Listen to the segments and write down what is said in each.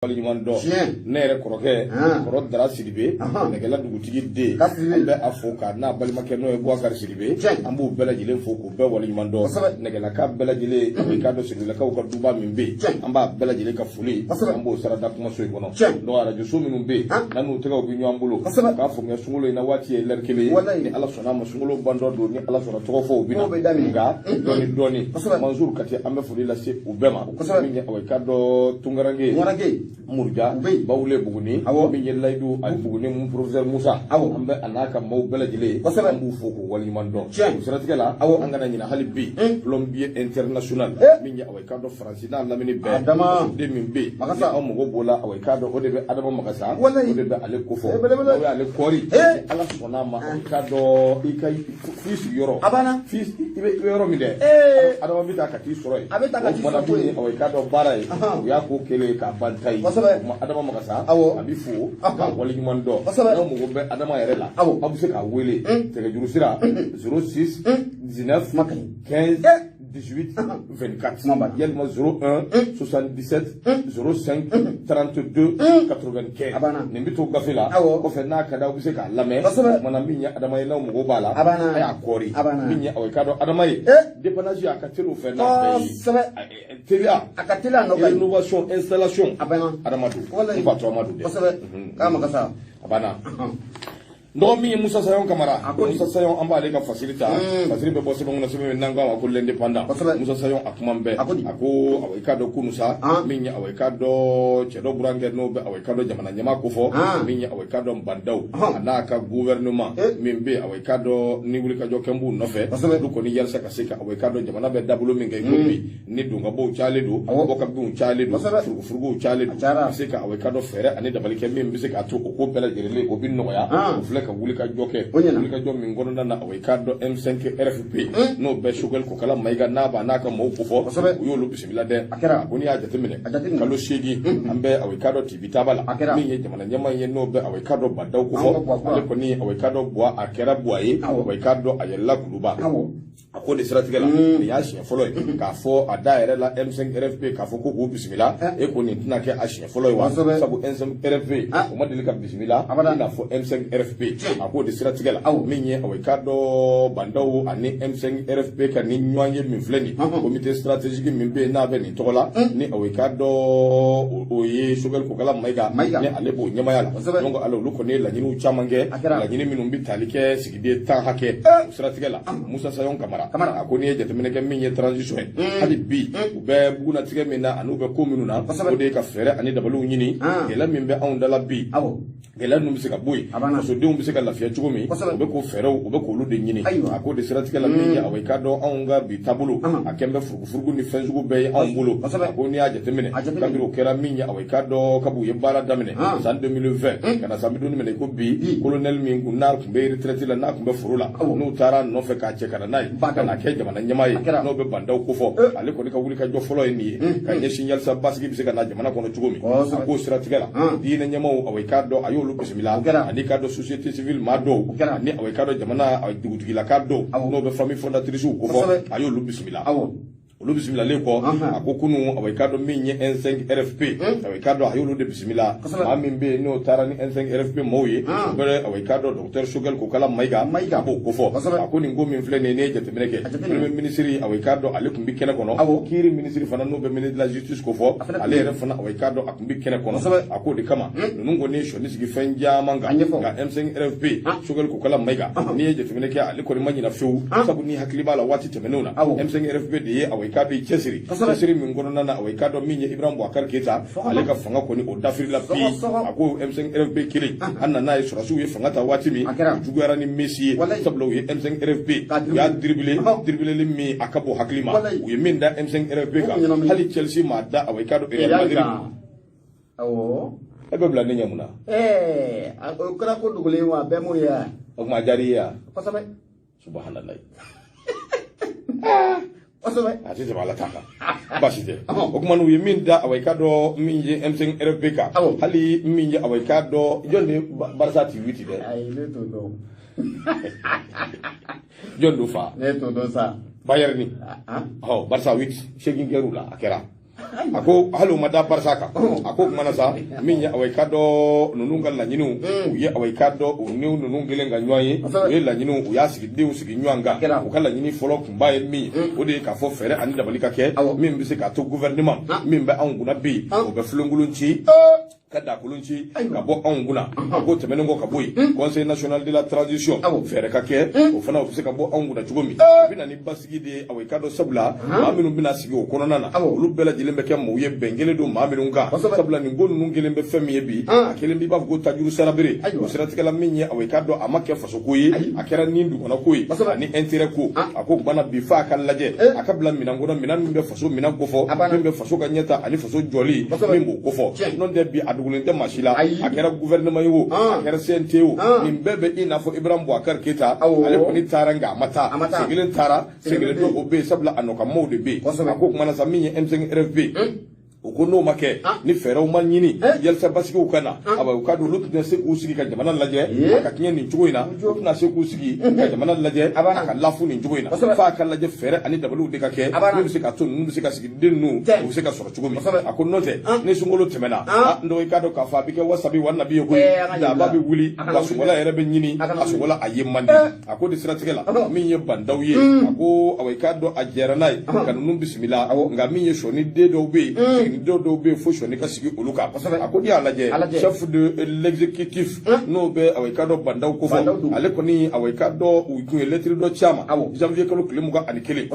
Waliɲumandɔ ne yɛrɛ kɔrɔkɛ kɔrɔ Dara Sidibe nɛgɛla dugutigi den an bɛ a fo ka n'a balimakɛ n'o ye Boubacar Sidibe an b'u bɛɛ lajɛlen fo k'u bɛɛ waliɲumandɔ nɛgɛlaka bɛɛ lajɛlen i k'a dɔn Sidibelakaw ka duba min bɛ yen an b'a bɛɛ lajɛlen ka foli an b'o sarada kumaso in kɔnɔ donc radio so minnu bɛ yen n'an'u tɛgɛw bɛ ɲɔgɔn bolo k'a fɔ ŋa sunkalo in na waati ye l'heure kelen ye ni Ala sɔnna a ma sunkalo bandɔ don ni Ala sɔnna tɔgɔ fɔw bɛ na nka dɔɔni Mansour Kati an bɛ foli lase u bɛɛ ma min ye awɔ i k'a dɔn Tunkarange Murja Bawule Buguni min ye Layidu ani Buguni mun professeur Musa an bɛ a n'a ka maaw bɛɛ lajɛlen an b'u fo k'u waliɲumandɔn o siratigɛ la an kana ɲinɛ hali bi plombier international min ye awɔ i k'a dɔn Faransi n'a lamini bɛɛ den min bɛ yen ni aw mago b'o la awɔ i k'a dɔn o de bɛ Adama Magasa o de bɛ ale kofɔ n'aw y'ale kɔɔri Ala sɔnn'a ma i k'a dɔn i ka f'i sigiyɔrɔ i bɛ yɔrɔ min dɛ Adama bɛ taa ka t'i sɔrɔ yen o kumana min ye awɔ i k'a dɔn baara ye o y'a ko kelen ka ban ta ye Adama Magasa a bɛ fo ka waliɲumandɔn n'aw mago bɛ Adama yɛrɛ la aw bɛ se k'a wele nɛgɛjuru sira 06 19 15 18 24 yalima 01 77 05 32 95 nin bɛ to gafe la kɔfɛ n'a ka d'aw bɛ se k'a lamɛn mana min ye Adama ye n'aw mago b'a la a y'a kɔɔri min ye awɔ i k'a dɔn Adama ye dépannage a ka teli o fɛ n'a bɛɛ ye teliya a ka teli a nɔfɛ innovation installation Adama don n fa tɔgɔma don dɛ k'a Magasa a banna dɔgɔ min ye Musa Sayon Kamara Musa Sayon an b'ale ka fasiri ta fasiri bɛ bɔ sɛbɛn kɔnɔ sɛbɛn min n'an k'a ma ko l'indépendant Musa Sayon a kuma bɛɛ a ko awɔ i k'a dɔn kunu sa min ye awɔ i k'a dɔn cɛ dɔ burankɛ n'o bɛ awɔ i k'a dɔn jamana ɲɛmaa ko fɔ min ye awɔ i k'a dɔn Bandaw a n'a ka gouvernement min bɛ awɔ i k'a dɔn ni wulikajɔ kɛ n b'u nɔfɛ olu kɔni yalisa ka se ka awɔ i k'a dɔn jamana bɛ dabolo min kɛ i ko bi ni donkabaw cayalen don bɔkabinw cayalen don furugufuruguw cayalen don ka se ka awɔ i k'a dɔn fɛɛrɛ ani dabalikɛ min bɛ se k'a to o ko bɛɛ lajɛlen o bɛ nɔgɔya o filɛ ka wulikajɔ kɛ wulikajɔ min kɔnɔna na awɔ i k'a dɔn M5 RFP n'o bɛ Choguel Kokala Mayiga n'a b'a n'a ka maaw ko fɔ u y'olu bisimila dɛ ko n'i y'a jateminɛ kalo 8 an bɛ awɔ i k'a dɔn TV Taba la min ye jamana ɲɛmaa ye n'o bɛ awɔ i k'a dɔn Bandaw ko fɔ ale kɔni awɔ i k'a dɔn Buwa a kɛra Buwa ye awɔ i k'a dɔn a yɛlɛla Kuluba a ko de siratigɛ la nin y'a siɲɛ fɔlɔ ye k'a fɔ a da yɛrɛ la M5 RFP k'a fɔ ko k'u bisimila e ko nin tɛna kɛ a siɲɛ fɔlɔ ye wa sabu M5 RFP o ma deli ka bisimila i n'a fɔ M5 RFP a ko de siratigɛ la min ye awɔ i k'a dɔn Bandaw ani M5 RFP ka ni ɲɔgɔn ye min filɛ nin comité stratégique min bɛ yen n'a bɛ nin tɔgɔ la ni awɔ i k'a dɔn o ye Choguel Kokala Mayiga ni ale b'o ɲɛmaya la donc ale olu kɔni ye laɲiniw caman kɛ laɲini minnu bɛ tali kɛ sigiden 10 hakɛ o siratigɛ la Musa Sayon Kamara a ko n'i ye jateminɛ kɛ min ye transition ye hali bi u bɛ bugunatigɛ min na ani u bɛ ko minnu na o de ye ka fɛɛrɛ ani dabaliw ɲini gɛlɛya min bɛ anw dala bi gɛlɛya ninnu bɛ se ka bɔ yen fasodenw bɛ se ka lafiya cogo min u bɛ k'o fɛɛrɛw u bɛ k'olu de ɲini a ko de siratigɛ la min ye awɔ i k'a dɔn anw ka bi taabolo a kɛn bɛ furugufurugu ni fɛn sugu bɛɛ ye anw bolo a ko n'i y'a jateminɛ kabiri o kɛra min ye awɔ i k'a dɔn kabi u ye baara daminɛ san 2020 ka na san bi duuru minɛ ko bi colonel min kun n'a kun bɛ retraite la n'a kun bɛ foro la n'u taara nɔfɛ k'a cɛ ka na n'a ye ka na kɛ jamana ɲɛmaa ye n'o bɛ Bandaw ko fɔ ale kɔni ka wulikajɔ fɔlɔ ye nin ye ka ɲɛsin yalisa basigi bɛ se ka na jamana kɔnɔ cogo min a k'o siratigɛ la diinɛ ɲɛmaaw awɔ i k'a dɔn a y'olu bisimila ani k'a dɔn société civile maa dɔw ani awɔ i k'a dɔn jamana dugutigilaka dɔw n'o bɛ famille fondatrice ko fɔ a y'olu bisimila olu bisimilalen kɔ a ko kunun awɔ i k'a dɔn min ye N5 RFP awɔ i k'a dɔn a y'olu de bisimila maa min bɛ yen n'o taara ni N5 RFP maaw ye o bɛ awɔ i k'a dɔn docteur Choguel Kokala Mayiga a b'o ko fɔ a ko nin ko min filɛ nin ye ne ye jateminɛ kɛ premier ministre awɔ i k'a dɔn ale tun bɛ kɛnɛ kɔnɔ kiiri ministre fana n'o bɛ ministre de la justice ko fɔ ale yɛrɛ fana awɔ i k'a dɔn a tun bɛ kɛnɛ kɔnɔ a ko de kama ninnu kɔni ye sɔnni sigi fɛn caman kan nka M5 RFP Choguel Kokala Mayiga n'i ye jateminɛ kɛ ale kɔni ma ɲinɛ fiyewu sabu ni hakili b'a la waati tɛmɛnenw na M5 RFP de ye awɔ i k'a dɔn i cɛsiri cɛsiri min kɔnɔna na awɔ i k'a dɔn min ye Ibrahim Boubacar Keita ale ka fanga kɔni o dafirila bi a ko M5 RFP kelen an nana ye sɔrɔsiw ye fanga ta waati min u juguyara ni Messi ye sabula u ye M5 RFP u y'a dribbler min a ka bɔ hakili ma u ye min da M5 RFP kan hali Chelsea m'a da awɔ i k'a dɔn Real Madrid awɔ e bɛ bila ne ɲɛ mun na o kɛra ko dogolen wa bɛɛ m'o ye o kuma diyara i ye wa kosɛbɛ subahanallahi a tɛ tɛmɛ Ala ta kan baasi tɛ o kuma n'u ye min da awɔ i k'a dɔn min ye M5 RFP kan hali min ye awɔ i k'a dɔn jɔn de ye Barca TV dɛ ayi ne t'o dɔn jɔn do fa ne t'o dɔn sa Bayern ni Barca 8 segin kɛr'u la a kɛra ako halo mada barsaka ako mana sa min ya awai kado nunungal la nyinu ya awai kado unu nunungile nga nyoyi we la nyinu ya sigi de usigi nywanga ukala nyini folo kumbaye mi odi ka fo fere ani dabalika ke min bi se ka to gouvernement min ba anguna bi o be flungulunci kada kulunci ka bo anguna ko temenengo ka boy conseil national de la transition fere ka ke o fana o se ka bo anguna chugomi bina ni basigi de awai kado sabla ma minu bina sigi o kono nana lu bela jilembe ke mo ye bengele do ma minu nga sabla ni ngonu ngelembe femi ye bi akelembi ba go tajuru sarabere o siratika la minye awai kado amake faso koyi akera nindu kono koyi ni intérêt ko ako bana bi fa kan laje akabla minangona minan be faso minan kofo be faso ka nyeta ani faso joli mimbo kofo non de bi adugulente machila akera gouvernement yo akera CNTO nimbebe ina fo Ibrahim Boubacar Keita ale ko ni taranga mata sigilen tara sigilen do obe sabla anoka mode be ako mana sa minye M5 RFB ukono make ni fere o manyini yelsa basiki ukana aba ukadu lutu na seku usigi ka jamana laje aka kinye ni njugoina na seku usigi ka jamana laje aka lafu ni njugoina fa ka laje fere ani dabalu de ka ke ni sika tun ni sika sigi dinu o sika soro chugumi akonote ni sungolo temena ndo ikado ka fa bike wasabi wan nabi ko da babi wuli wasungola yerebe nyini asungola ayemandi akodi siratikela min ye bandawye ako awaikado ajeranai kanunu bismillah nga min ye shoni de do be do be fo shoni ka sigi uluka akodi alaje chef de l'exécutif no be awaikado bandaw ko fo ale koni awaikado uku eletri do chama janvier kalo klimuga anikele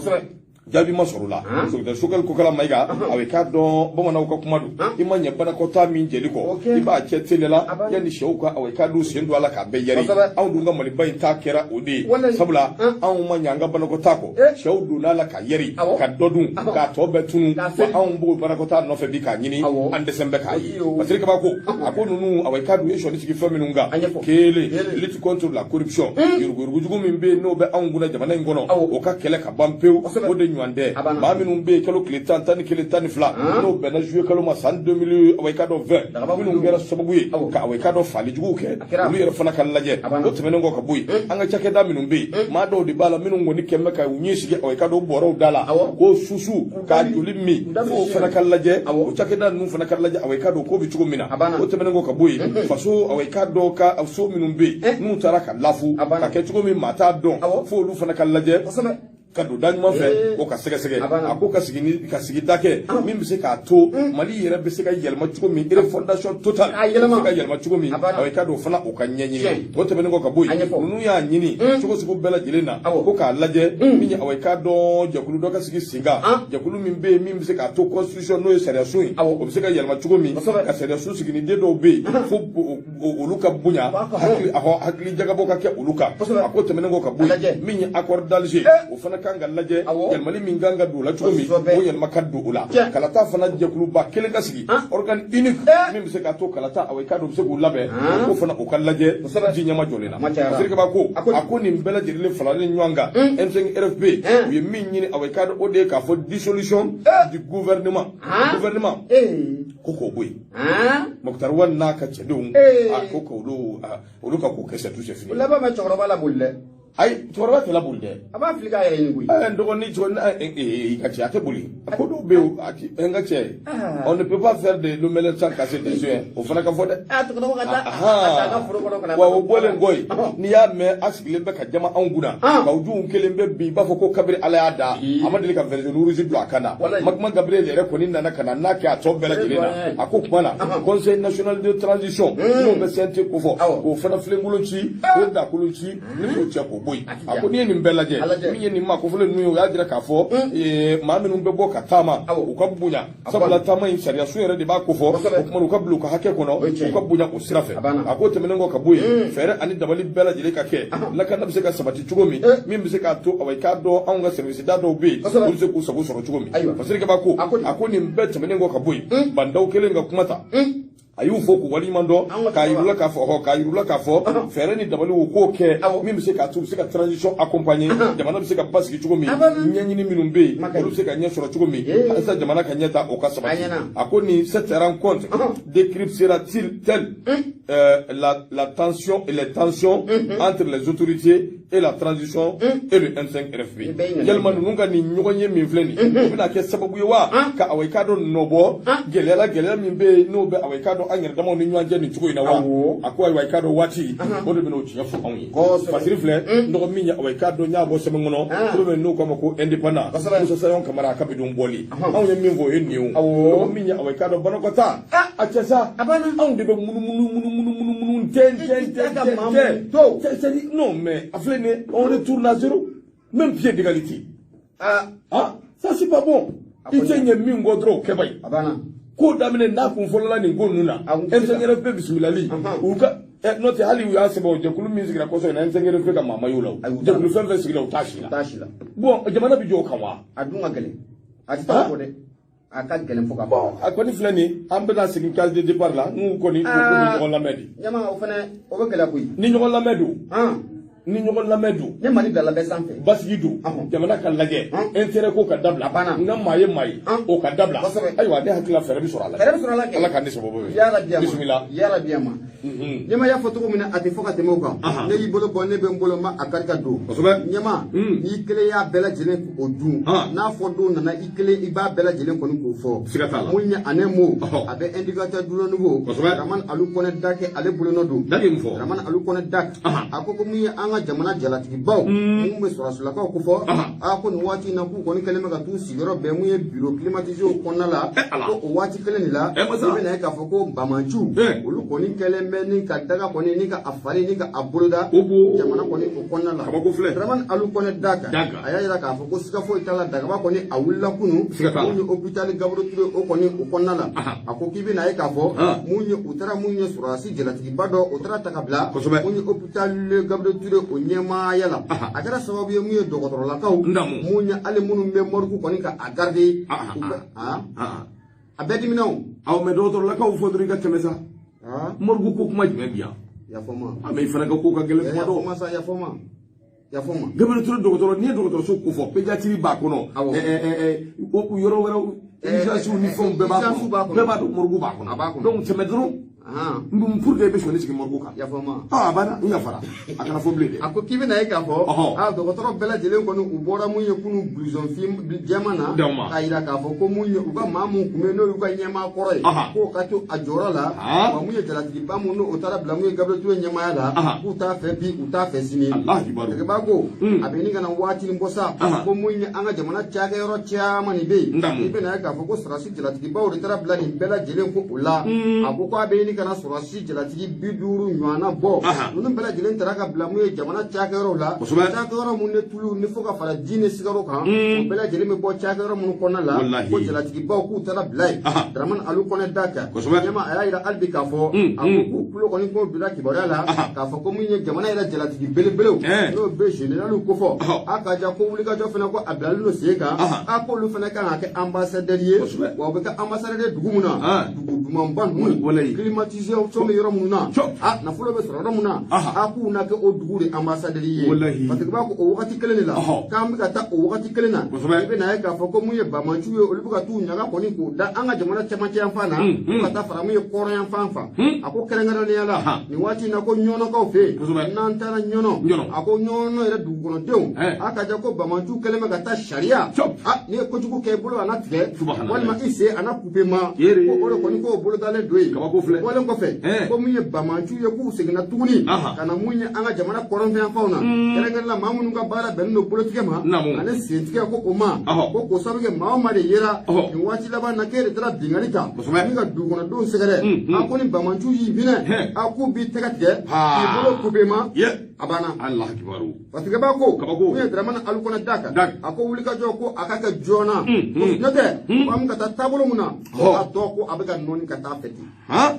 jabi masorula so da sukal ko kala maiga awe ka don bomana ko kumadu imanya bana ko ta min jeli ko iba chetelela yani shauka awe ka du sendu ala ka be yari aw dunga mali bay ta kera odi sabula aw manya nga bana ko tako shaudu nala ka yari ka dodun ka to betunu aw mbu bana ko ta no fe bi ka nyini ande sembe ka yi pasrika ba ko akonu nu awe ka du yesho ni sigi faminu nga kele lutte contre la corruption yurugu jugu min be no be aw nguna jamana ngono o ka kele ka bampeu o nyande ba minun be kalo kletan tan kletan fla no bena jouer kalo ma san 2000 away kado 20 minun ngera sababu ka away kado fali jugu ke lu yere fana kan laje o temene ngo ka buy anga chake da minun be ma do di bala minun ngoni kemme ka unyisi away kado boro dala ko susu ka julimi o fana kan laje o chake da nun fana kan laje away kado ko bi chugo mina o temene ngo ka buy faso away kado ka so minun be nu taraka lafu ka ke chugo mi mata don fo lu fana kan laje kado danuma fe o ka sege ako ka sigi dake min bi se ka to mali yere bi se ka yelma chugo mi ire fondation total ka yelma chugo mi awe kado fana o ka nyenyi o tebe ngo ka boy nunu ya nyini chugo sugo bela jelena ko ka laje min awe kado jakulu do ka sigi singa jakulu min bi se ka to constitution no sere suyi o bi se ka yelma chugo mi ka sere su sigi ni de do be fo oluka bunya hakli jaga boka ke oluka ako tebe ngo ka boy min accord d'Alger o fana kanga laje yelmali min ganga do la chugomi o yelma kaddu ula kalata fana jakulu ba kele gasigi organ unique min se ka to kalata away kado se go labe ko fana o kallaje jinya ma jolena sirka ba ko akoni mbela jirile fala ni nywanga M5 RFB wi min nyini away kado o de ka fo dissolution du gouvernement koko boy moktar wanna ka cedum koko lu ka ko kese tu se fini laba ma choro bala bulle ay choro ba la bulde aba afrika yere ni buy ndo ni choro ka ci ate buli ko do be ati nga che on ne peut pas faire de l'omelette sans casser des yeux o fana ka fode to ko ka ta furo ko kana wa bole ngoy ni ya me asigile be ka jama anguna ka uju kelembe bi ba fo ko kabri ala ya da amadili ka version uruzi do akana magma gabriel yere ko ni nana kana na ka to bela dilena akoko mana conseil national de transition no be sente ko fo o fana flengulunci o da kulunci ni ko cheko boy akoni ni mbelaje mi ni ma ko fule nuyo ya dira ka fo ma minu be bo ka tama o ka bunya sabala tama in sharia su yere de ba ko fo o kuma ka blu ka hake ko no o ka bunya ko sirafe akote menengo ka boy fere ani dabali belaje le ka ke la ka nabse ka sabati chugomi mi mbise ka to awai ka do anga service da do be o se ku sago soro chugomi fasiri ka ba ko akoni mbete menengo ka boy bandaw kelenga kumata ayu foku wali mando ka yurula ka fo fere ni dabali ko ke mi se ka tu se ka transition accompagner jamana bi se ka basiki chugo mi nyanyi ni minumbe ko se ka nyasoro chugo mi sa jamana ka nyata o ka sabati akoni cette rencontre décryptera-t-il la tension et les tensions entre les autorités et la transition et le M5 RFP. Yalma nunga ni nyogonye min fleni. Bina ke sababu yewa ka awekado nobo gelela min be no be awekado anyere dama ni nyanje ni chuko ina wa. Akwa awekado wati bodo bino chiya fu onyi. Fasiri fle ndo minya awekado nyabo semengono ko be no ko mako independent. So sayon kamara ka bidon boli. Onye minvo eniu. Ndo minya awekado banokota. Achesa abana on de be munu ten. Non mais on retourne à zéro. Même pied d'égalité. Ah, ça c'est pas bon. Il tient une mingo trop, Kebay. Ko damine na kun folola ni go nuna. Ensengere pe bismillah. Uka notre hali wi asebo je kulu music la koso na ensengere pe ka mama yola. Je kulu fe sigila utashila. Bon, jamana bi jo kanwa. Adunga gele. Atita ko de. Aka gele foka. Bon, akoni flani ambena sigin kal de départ là, nous koni ko la medi. Nyama o fane o be gele kuyi. Ni nyoko la medu. Ni ñogon la medu ne mali dala be sanfé basigidu jamana kan lage intérêt ko ka dabla bana ngam maye o ka dabla aywa de hakila fere bi sura la ala kan niso bobo ya rabbi bismillah ya rabbi ma nyama ya foto ko mina ati foka te moka ne yi bolo bonne be mbolo ma akarika do nyama ni kele ya bela jelen ko du na fo do na ikele iba bela jelen ko ko fo munya anemo abe indicateur du nouveau raman alu koné dake ale bolo no do raman alu koné dak akoko munya jamana jalatigi baw mu be sura ka ko fo ko ni wati na ku ko ni kelema ka tu sigoro be mu ye bureau climatisé o konna la ko o wati kele ni la be na ka fo ko bamanchu olu ko ni keleme ni ka daga ko ni ka afari ni ka abulda jamana ko ni o konna la vraiment alu ko ne daga aya ira ka fo ko sika fo itala daga ba ko ni awulla kunu ni hôpital gabro tudo o ko ni o konna la akoki bi na ka fo mu ni utara mu ni sura si jalatigi bado utara takabla mu ni hôpital gabro tudo o nyema yala akara sababu ye muye dokotoro la kaw munya ale munu me morku koni ka agarde abedi minaw aw me dokotoro la kaw fodri ka temesa morgu ko kuma jme biya ya foma ame fana ka ko ka gele foma do masa ya foma gabe tro dokotoro ni dokotoro so ko fo pediatri ba ko no o yoro wero utilisation uniforme be ba do morgu ba ko donc temedro ndum pour que be shoni sigi morgu ka ya fama bana nya fara akana fo blede ako kibe na eka fo dokotoro bela jele ko no ubora munye kunu blouson film jamana kaira ka fo ko munye uba mamu kumeno uba nyama kore ko kato ajora la wa munye jala di ba mu no otara bla munye gablo tu nyama ya la uta fe bi uta fe sini Allah dibaru ke bago abeni kana wati mbosa ko munye anga jamana chaga yoro chama ni be kibe na eka fo ko strasi jala di ba o tara bla ni bela jele ko ula aboko abeni kana surasi jalatigi biduru nywana bo nunu bela jelen taraka blamu ye jamana chakero la chakero munne tulu ni foka fala dine sigaro kan bela jelen me bo chakero mun konna la ko jalatigi ba ku tara blai draman alu kone daka nyama aya ira albi ka fo aku pulo koni ko bila kibara la ka fo ko munye jamana ira jalatigi bele no be general ko fo aka ja ko wuli ka jo fena ko ablalu no seka ako lu fena kan ake ambassadeur ye wa be ka ambassadeur dugumuna dugumam ban climatisé o chome yoro muna na fulo be soro muna aku na ke o dugure ambassadeur ye parce que ba ko o wakati kele la kam ka ta o wakati kele na be na ka fo ko muye ba manchu ye o lubuka tu nyaga ko ni ko da anga jamana chama cha fana ka ta fara muye koro yan fanfa ako kele ngara ne yala ni wati na ko nyono ko fe nan tara nyono ako nyono ere duguno dew aka ja ko ba manchu kele ma ka ta sharia ni ko jugo ke bulo ana tge wal ma ise ana couper ma ko ni ko bulo dale doyi wala ko fe ko munye bamanchu ye ku segina tuguni kana munye anga jamana koron fe fauna kala la mamunu ga bara benno politique ma ane sentike ko oma ko sabuge ma de yera ni wati la ba na kere dra bingalita ni ga dugona do segere akoni bamanchu yi bine aku bi tegate ki bolo kubema abana Allah kibaru parce que ba ko munye dramana alukona daka ako wulika jo ko akaka jona ko note am ka tabulo muna ko atoko abega noni ka ta feti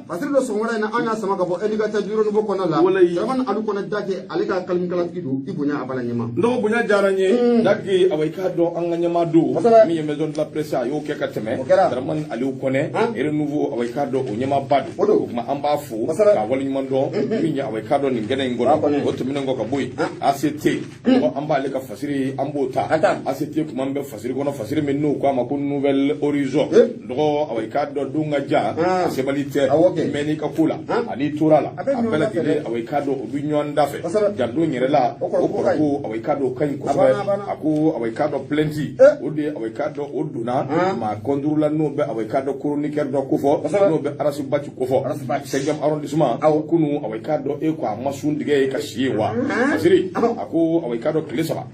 parce que lo songora na anya sama ka bo eliga ta juro no boko na la zaman alu kona dake alika kalmi kala tido ibunya abala nyama ndo bunya jaranye dake awai ka do an nyama do mi maison de la presse yo ke ka teme zaman alu kone ere nouveau awai ka do o nyama badu kuma amba fu ka wali nyama do mi nya awai ka do ni ngene ngoro o to minengo ka boy ACT ko amba alika fasiri ambota ACT kuma mbe fasiri kono fasiri menno ko ma ko nouvelle horizon ndo awai ka do dunga ja sebalite meni ka kula ani turala abela gele awai kado obinyon dafe jando nyerela okorako awai kado kan ko ako awai kado plenty ode awai kado oduna ma kondurula no be awai kado chroniqueur do kufo no be arasi bati kufo sengam arrondissement kunu awai kado e ko amasun dige ka shiwa asiri ako awai kado klesaba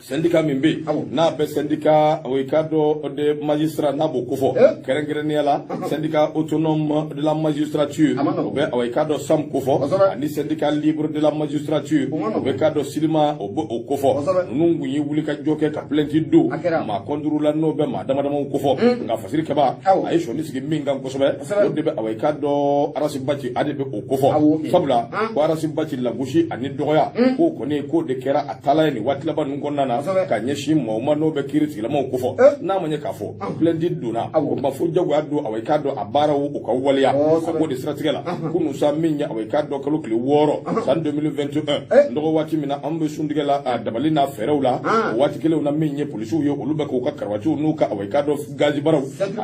syndicat mimbe na be syndicat awikado de magistrat na bokofo kerengereniala syndicat autonome de la magistrature be awikado sam kofo ani syndicat libre de la magistrature awikado silima okofo nungu yi wuli ka joke ka plenty do ma konduru la no be ma dama kofo nga fasiri kaba ay shoni sigi minga kosobe de be awikado arasi bati ade be okofo sabula ko arasi bati la gushi ani doya ko koni ko de kera atala ni watla ba nungona ka nyeshi mo no be kiriti la mo kufo na manye kafo splendid duna ma fu jago ado awai kado abara wo ko waliya ko de strategela kunu sa minya awai kado kalukli woro san 2021 ndo wati mina ambe sundigela dabalina ferewla wati kele na minye polisu yo ulube ko ka karwatu nuka awai kado gazi baraw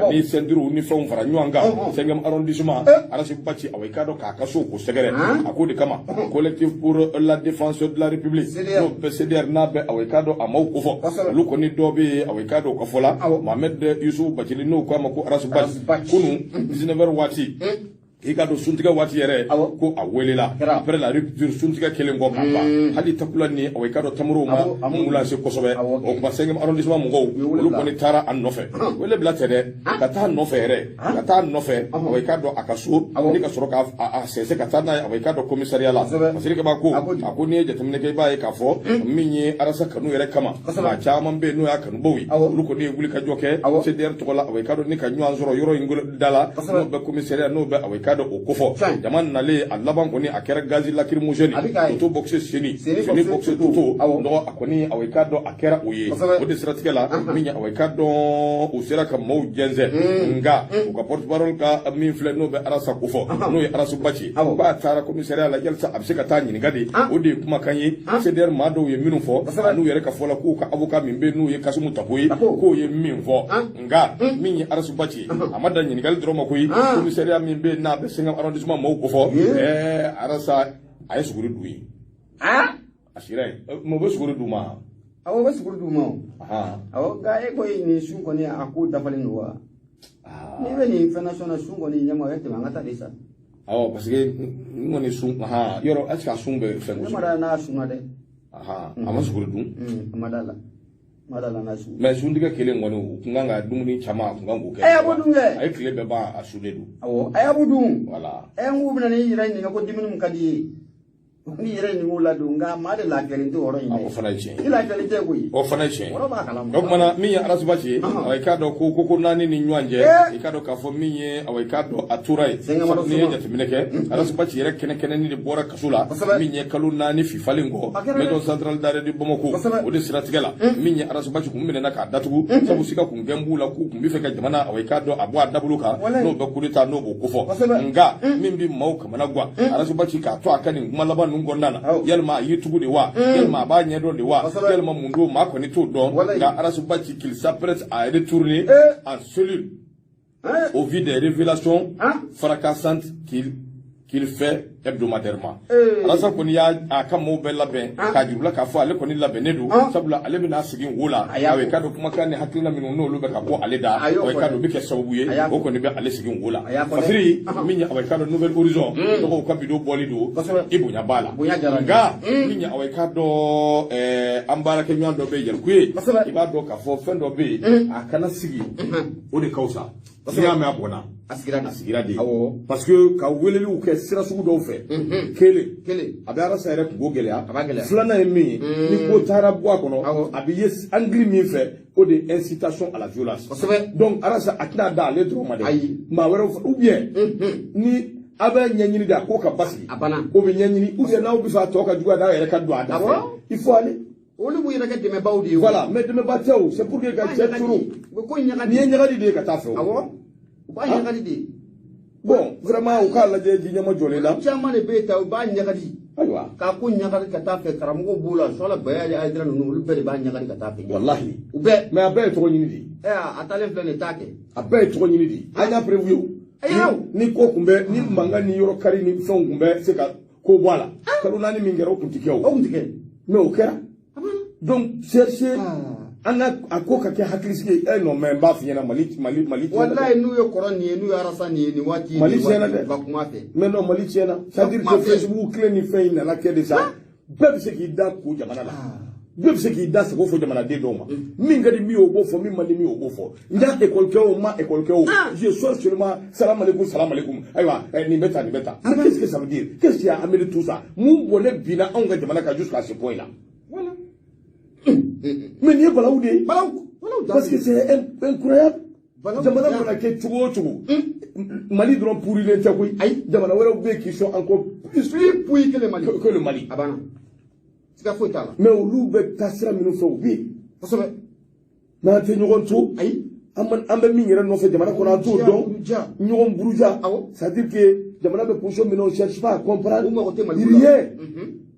ani sendiru ni fon fara nyanga sengam arrondissement arasi bati awai kado ka kaso ko segere akodi kama collectif pour la défense de la république no PCDR na be awai kado amau kufo luko ni dobe awikado kafola Mohamed Yusuf Bachili no kwa mako arasubat kunu 19h wati ikado suntiga wati yere ko awelela après la rupture suntiga kelengo kamba hadi takula ni awikado tamuru ma mula se kosobe o ba sengam arrondissement mungo luko ni tara an nofe wele blatere kata nofe yere kata nofe awikado akasu ni ka soroka a sese kata na awikado commissariat la masiri ka bako akoni jetamine ke bae kafo minyi arasa kanu yere kama ma chama be no ya kanu bowi luko ni wuli ka joke se der to la awikado ni ka nyu zoro yoro ingol dala no be commissariat no be awikado okofo jaman nale alaban koni akera gazi lakir mujeni to boxe seni boxe to ndo akoni awikado akera uye odi strategela minya awikado usera ka mo genze nga ko porte parole ka min fle no be arasa kofo no ya arasu bachi ba tara commissariat la gelsa absika tani ngadi odi kuma kanyi seder mado ye minu fo anu yere ka fola ku ka avocat min be no ye kasumu taboyi ko ye min fo nga minya arasu bachi amada nyi ngal droma koyi commissariat min be na singam arrondissement mo ko fo arasa ay suguru duyi asire mo be suguru duma awo be suguru duma awo ga e ko ni sun ko ni aku dafalin wa ni be ni international sun ko ni nyama yete ngata desa awo parce que ngoni sun yoro aska sun be fen ko mara na sun de ama suguru dum madala na sun mais sun diga kelen ngoni nganga dumuni chama ngangu ke ay kile be ba asude du awo ay abudum voilà ngu bina ni yira ni ko diminum kadi ni yira ni ngula du nga ma de la kelente woro ni o fana che ila kelente ko yi o fana che woro ba kala donc mana mi ya arasbachi ay kado ko nani ni nyanje e kado ka fo mi ye ay kado aturai ni ye jati mineke arasbachi rek kene ni de bora kasula mi ye kalu nani fi falingo medo central dare di bomoko o de strategela mi ye arasbachi ko mi na ka datugu sabu sika ku ngembula ku mi fe ka jamana ay kado abwa dabuluka no be kulita no bo kufo nga mimbi mauka managwa arasbachi ka to akani malaba nungondana yalma yitugu de wa yalma ba nyedo de wa yalma mundo ma ko ni to don ga arasubachi qu'il s'apprête à retourner en cellule au vu des révélations fracassantes qu'il fait hebdomadairement alasa koni ya akamo be laben ka jurula ka fo ale koni laben nedu sabula ale bina sigin wola awe kado kuma kan hakilina min no lu be ka ko ale da awe kado be ke sabuye o koni be ale sigin wola fasiri minya awe kado nouvelle horizon to ko bido bolido ibunya bala nga minya awe kado ambara ke nyando be yel kuye ibado ka fo fendo be akana sigi o de kausa siya me abona asigira de parce que ka weleli u ke sira sugu do fe kele abara sa yɛrɛ kungo gɛlɛya filanan ye min ye ni ko taara bɔ a kɔnɔ a bɛ ye angiri min fɛ o de incitation à la violence donc arasa a tɛna da ale dɔrɔn ma dɛ maa wɛrɛw fɛ ou bien ni a bɛ ɲɛɲini de a ko ka basigi o bɛ ɲɛɲini ou bien n'aw bɛ fɛ a tɔ ka juguya n'a yɛrɛ ka don a da fɛ il faut aller olu bu yɛrɛ kɛ dɛmɛbaw de ye voilà mais dɛmɛba tɛ o c'est pour que ka cɛ turu ni ye ɲagadi de ye ka taa fɛ o u b'a ɲagadi de bon vraiment u k'a lajɛ ji ɲɛma jɔlen la caman de bɛ ta u b'a ɲagadi ayiwa k'a ko ɲagadi ka taa fɛ karamɔgɔw b'u la sɔla bayali ayidira ninnu olu bɛɛ de b'a ɲagadi ka taa fɛ wallahi u bɛɛ mais a bɛɛ ye tɔgɔ ɲini de a taalen filɛ nin t'a kɛ a bɛɛ ye tɔgɔ ɲini de an y'a prévu ni ko kunbɛ ni mankan ni yɔrɔ kari ni fɛnw kun bɛ se ka ko bɔ a la kalo naani min kɛra o kun ti kɛ o mais o kɛra donc chercher an ka a ko ka kɛ hakilisigi ye non mais n b'a f'i ɲɛna Mali wallahi n'u ye kɔrɔ nin ye n'u ye arasa nin ye nin waati Mali tiɲɛna dɛ ba kuma fɛ mais non Mali tiɲɛna c'est à dire que Facebook clé ni fɛn in nana kɛ de sa bɛɛ bɛ se k'i da ko jamana la bɛɛ bɛ se k'i da sago fɔ jamanaden dɔw ma min ka di min y'o b'o fɔ min man di min y'o b'o fɔ n t'a école kɛ o ma école kɛ o je suis seulement salam alaikum ayiwa nin bɛ tan qu'est-ce que ça veut dire qu'est-ce qui a amené tout ça mun bɔnɛ binna anw ka jamana kan jusqu'à ce point là voilà mais nin ye balawu de ye parce que c'est incroyable jamana mana kɛ cogo o cogo Mali dɔrɔn pourrilen tɛ koyi jamana wɛrɛw bɛ yen qui sont encore plus pourris que le Mali a banna siga foyi t'a la mais olu bɛ taa sira minnu fɛ u bɛ yen kosɛbɛ n'an tɛ ɲɔgɔn to an bɛ min yɛrɛ nɔfɛ jamana kɔnɔ an t'o dɔn ɲɔgɔn buruja c'est à dire que jamana bɛ position min na on cherche pas à comprendre rien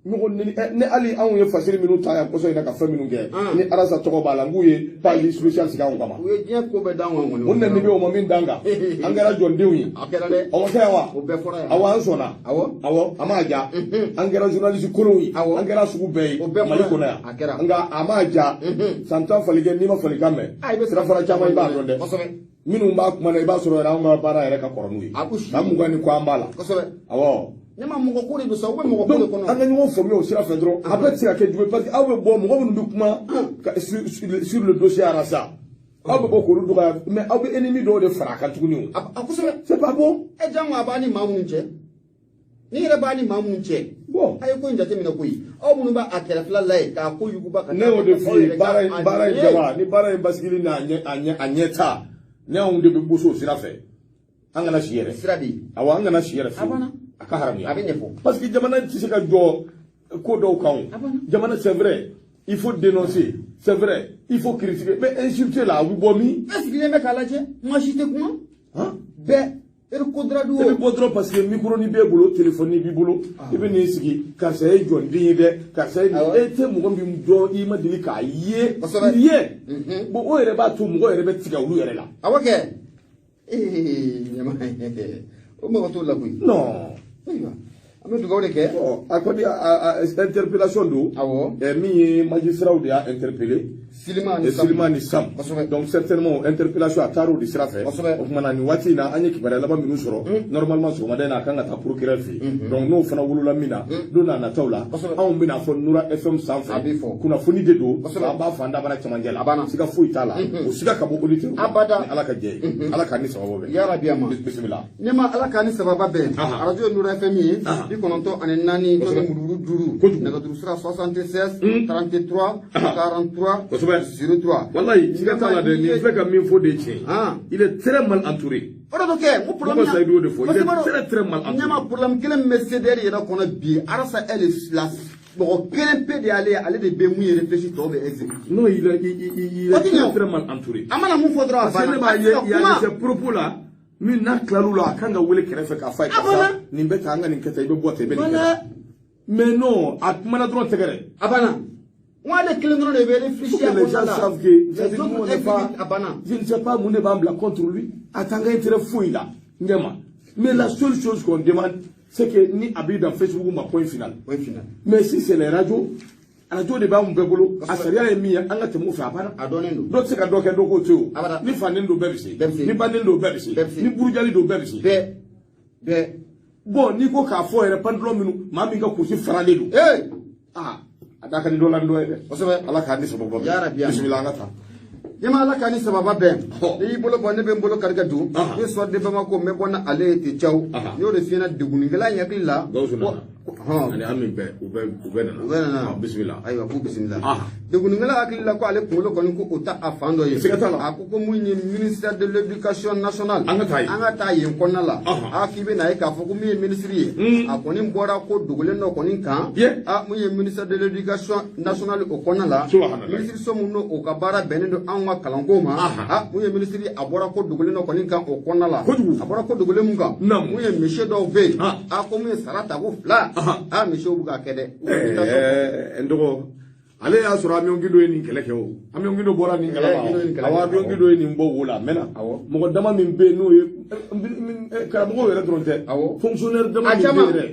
ɲɔgɔn ni hali anw ye fasiri minnu ta yan kɔsɔ in na ka fɛn minnu kɛ ni arasa tɔgɔ b'a la n k'u ye page spécial sigi anw kama u ye diɲɛ ko bɛɛ d'an kan kɔni o nani bɛ o ma min d'an kan an kɛra jɔndenw ye a kɛra dɛ o ma kɛ yan wa o bɛɛ fɔra yan awɔ an sɔnna awɔ a m'a ja an kɛra journaliste kolonw ye an kɛra sugu bɛɛ ye Mali kɔnɔ yan a kɛra nka a m'a ja san tan fali kɛ n'i ma falikan mɛn sira fara caman i b'a dɔn dɛ minnu b'a kuma na i b'a sɔrɔ yɛrɛ anw ka baara yɛrɛ ka kɔrɔ n'u ye san mugan ni kɔ an b'a la awɔ ne ma mɔgɔ ko de do sa u bɛ mɔgɔ ko de kɔnɔ an ka ɲɔgɔn faamuya o sira fɛ dɔrɔn a bɛɛ tɛ se ka kɛ juguye parce que aw bɛ bɔ mɔgɔ minnu bɛ kuma sur le dossier arasa aw bɛ bɔ k'olu dɔgɔya mais aw bɛ ennemi dɔw de fara a kan tuguni o kosɛbɛ c'est pas bon jango a b'a ni maa minnu cɛ ni yɛrɛ b'a ni maa minnu cɛ a ye ko in jateminɛ koyi aw minnu b'a kɛrɛfɛla la ye k'a ko yuguba ka ne y'o de f'i ye baara in jama ni baara in basigili n'a ɲɛ ta ne anw de bɛ gosi o sira fɛ an kana si yɛrɛ sira de ye awɔ an kana si yɛrɛ fiyewu a ka haramuya a bɛ ɲɛfɔ parce que jamana tɛ se ka jɔ ko dɔw kan jamana c'est vrai il faut dénoncer c'est vrai il faut critiquer mais insulter la a bɛ bɔ min e sigilen bɛ k'a lajɛ maa si tɛ kuma bɛɛ e bɛ ko dira du o e bɛ bɔ dɔrɔn parce que micro ni b'e bolo téléphone ni b'i bolo i bɛ n'i sigi karisa ye jɔnden ye dɛ karisa ye e tɛ mɔgɔ min dɔn i ma deli k'a ye bon o yɛrɛ b'a to mɔgɔ yɛrɛ bɛ tigɛ olu yɛrɛ la awɔ kɛ o mɔgɔ t'o la koyi non an bɛ dugawu de kɛ a kɔni interpellation don min ye magistraw de y'a interpellé Silima ni Sam donc certainement interpellation a taara o de sira fɛ o kumana nin waati in na an ye kibaruya laban minnu sɔrɔ normalement sɔgɔmada in na a kan ka taa procureur fɛ yen donc n'o fana wolola min na don n'a nataw la anw bɛna fɔ Nura FM sanfɛ kunnafoni de don an b'a fɔ an dabara cɛmancɛ la siga foyi t'a la o siga ka bɔ auditeur ni Ala ka jɛ ye Ala k'a ni sababa bɛn yarabi ama bisimila ne ma Ala k'a ni sababa bɛn radio Nura FM ye 94 duuru nɛgɛjuru sira 76 33 43 03 wallahi siga t'a la dɛ nin filɛ ka min fɔ de tiɲɛ il est très mal entouré o de do kɛ n ko problème il est très mal entouré ɲama problème kelen min bɛ CDR yɛrɛ kɔnɔ bi arasa elle la mɔgɔ kelen pe de ale de bɛ mun ye réfléchi tɔw bɛ exécuter non il est très mal entouré a mana mun fɔ dɔrɔn a banna ne b'a ye il y a ces propos là min n'a tilal'u la a kan ka wele kɛrɛfɛ k'a fɔ a ye karisa nin bɛ tan an ka nin kɛ tan i bɛ bɔ tan i bɛ nin kɛ tan mais non a kumana dɔrɔn tɛgɛ dɛ a banna ale kelen dɔrɔn de bɛ réfléchir à les gens savent que je ne sais pas mun de b'an bila contre lui a t'an ka intérêt foyi la ɲɛma mais la seule chose qu'on demande c'est que ni a bɛ dans Facebook ma point final mais si c'est les radios radio de b'anw bɛɛ bolo a sariya ye min ye an ka tɛmɛ o fɛ a banna dɔ tɛ se ka dɔ kɛ dɔ k'o to yen o ni faden don bɛɛ bɛ se ni baden don bɛɛ bɛ se ni burujali don bɛɛ bɛ se bɛɛ bon n'i ko k'a fɔ yɛrɛ pantalon minnu maa min ka kusi faralen don a da ka ni dɔ la ni dɔ ye dɛ kosɛbɛ Ala k'a ni sababa bɛn bisimila an ka taa Yama Ala k'a ni sababa bɛn n'i y'i bolo bɔ ne bɛ n bolo kari ka don ne sɔrɔ de Bamako n bɛ bɔ n'ale ye ten caw n y'o de f'i ɲɛna degunnikɛla in hakili la ani an min bɛɛ u bɛɛ nana bisimila ayiwa k'u bisimila degunnikɛla hakili la ko ale kunkolo kɔni ko o ta a fan dɔ ye a ko mun ye ministère de l'éducation nationale an ka taa yen kɔnɔna la k'i bɛ na ye k'a fɔ ko min ye ministre ye a kɔni bɔra ko dogolen dɔ kɔni kan mun ye ministère de l'éducation nationale o kɔnɔna la ministre so mun n'o ka baara bɛnnen don anw ka kalanko ma mun ye ministre ye a bɔra ko dogolen dɔ kɔni kan o kɔnɔna la a bɔra ko dogolen mun kan mun ye monsieur dɔw bɛ yen ko mun ye sara ta ko 2 monsieur bɛ ka kɛ dɛ n dɔgɔ ale y'a sɔrɔ avion gido ye nin kɛlɛ kɛ o avion gido bɔra nin kɛlɛ ma awɔ avion gido ye nin bɔ wo la mɛna mɔgɔ dama min bɛ yen n'o ye karamɔgɔ yɛrɛ dɔrɔn tɛ fonctionnaire dama min bɛ yen yɛrɛ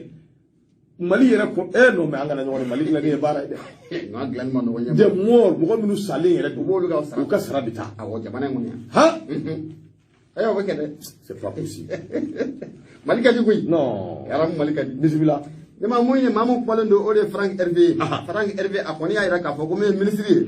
Mali yɛrɛ ko non mais an kana ɲɔgɔn Mali dilanni ye baara ye dɛ des morts mɔgɔ minnu salen yɛrɛ u ka sara bɛ taa awɔ jamana in kɔnɔ han ayo bɛ kɛ dɛ c'est pas possible Mali ka di koyi non yara Mali ka di bismillah ne ma mun ye mamu kɔlen do o de Frank Hervé a kɔni y'a yira k'a fɔ ko min ye ministre ye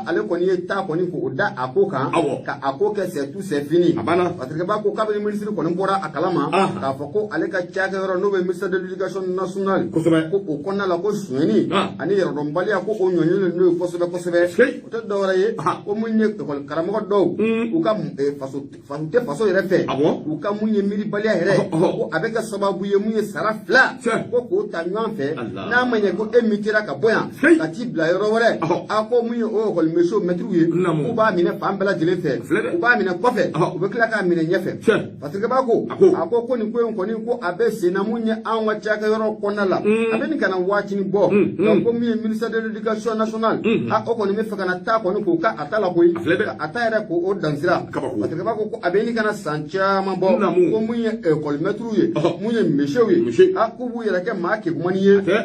ale kɔni ye taa kɔni ko o da a ko kan ka a ko kɛ c'est tout c'est fini parce que b'a ko kabini ministre kɔni bɔra a kalama k'a fɔ ko ale ka cakɛyɔrɔ n'o bɛ ministère de l'éducation nationale ko o kɔnɔna la ko sonyɛni ani yɛrɛdɔnbaliya ko o ɲɔɲɛlen n'o ye kosɛbɛ kosɛbɛ o tɛ dɔwɛrɛ ye ko mun ye karamɔgɔ dɔw u ka faso tɛ faso yɛrɛ fɛ u ka mun ye miiribaliya yɛrɛ ko a bɛ kɛ sababu ye mun ye sara fila ko k'o ta ɲɔgɔn fɛ n'a ma ɲɛ ko e mitera ka bɔ yan ka t'i bila yɔrɔ wɛrɛ a ko mun ye o école mɛtiriw ye k'u b'a minɛ fan bɛɛ lajɛlen fɛ u b'a minɛ kɔfɛ u bɛ tila k'a minɛ ɲɛfɛ parce que b'a ko a ko nin ko in kɔni ko a bɛ sen na mun ye anw ka cakɛyɔrɔ kɔnɔna la a bɛ nin kana waatini bɔ donc ko min ye ministère de l'éducation nationale o kɔni bɛ fɛ ka na taa kɔni k'o ka a ta la koyi a ta yɛrɛ k'o dansira parce que b'a ko a bɛ nin kana san caman bɔ ko mun ye école mɛtiriw ye mun ye misiw ye k'u b'u yɛrɛ kɛ maa kekuma